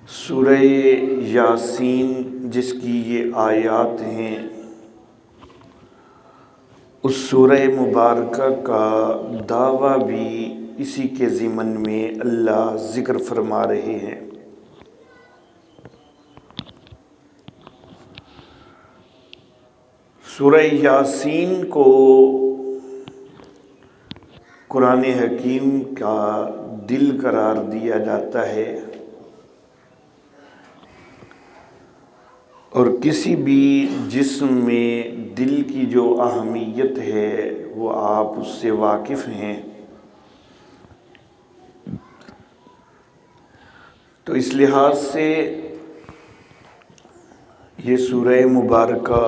سورہ یاسین جس کی یہ آیات ہیں، اس سورہ مبارکہ کا دعویٰ بھی اسی کے ضمن میں اللہ ذکر فرما رہے ہیں۔ سورہ یاسین کو قرآن حکیم کا دل قرار دیا جاتا ہے، اور کسی بھی جسم میں دل کی جو اہمیت ہے وہ آپ اس سے واقف ہیں۔ تو اس لحاظ سے یہ سورہ مبارکہ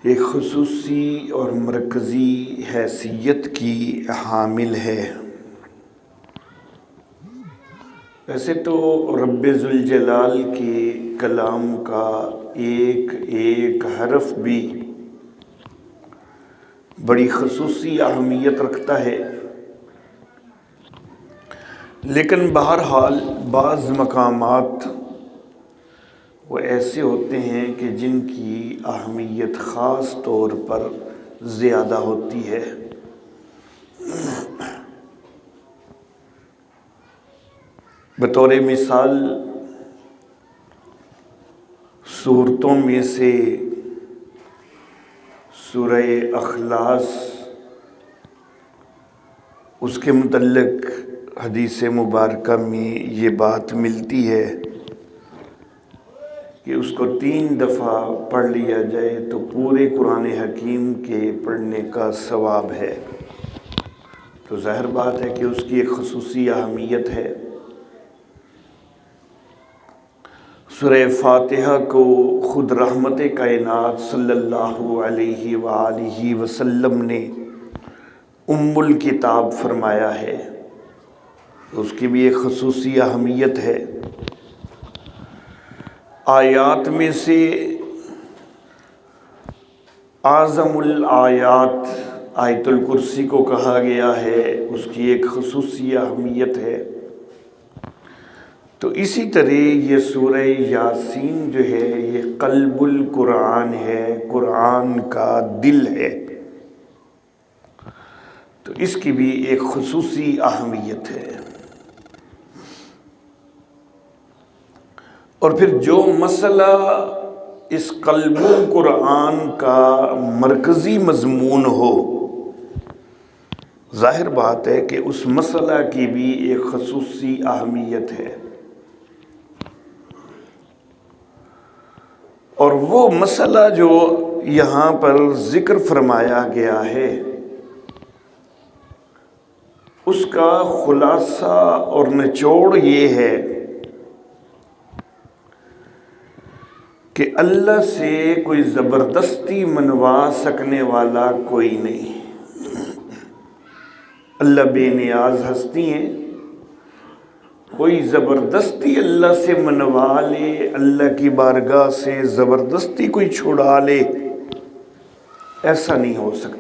ایک خصوصی اور مرکزی حیثیت کی حامل ہے۔ ویسے تو رب ذوالجلال کے کلام کا ایک ایک حرف بھی بڑی خصوصی اہمیت رکھتا ہے، لیکن بہرحال بعض مقامات وہ ایسے ہوتے ہیں کہ جن کی اہمیت خاص طور پر زیادہ ہوتی ہے۔ بطور مثال سورتوں میں سے سورہ اخلاص، اس کے متعلق حدیث مبارکہ میں یہ بات ملتی ہے کہ اس کو 3 دفعہ پڑھ لیا جائے تو پورے قرآن حکیم کے پڑھنے کا ثواب ہے۔ تو ظاہر بات ہے کہ اس کی ایک خصوصی اہمیت ہے۔ سورہ فاتحہ کو خود رحمت کائنات صلی اللہ علیہ وآلہ وسلم نے ام الکتاب فرمایا ہے، اس کی بھی ایک خصوصی اہمیت ہے۔ آیات میں سے اعظم الآیات آیت الکرسی کو کہا گیا ہے، اس کی ایک خصوصی اہمیت ہے۔ تو اسی طرح یہ سورہ یاسین جو ہے یہ قلب القرآن ہے، قرآن کا دل ہے، تو اس کی بھی ایک خصوصی اہمیت ہے۔ اور پھر جو مسئلہ اس قلب القرآن کا مرکزی مضمون ہو، ظاہر بات ہے کہ اس مسئلہ کی بھی ایک خصوصی اہمیت ہے، اور وہ مسئلہ جو یہاں پر ذکر فرمایا گیا ہے اس کا خلاصہ اور نچوڑ یہ ہے کہ اللہ سے کوئی زبردستی منوا سکنے والا کوئی نہیں۔ اللہ بے نیاز ہستی ہیں، کوئی زبردستی اللہ سے منوا لے، اللہ کی بارگاہ سے زبردستی کوئی چھڑا لے، ایسا نہیں ہو سکتا۔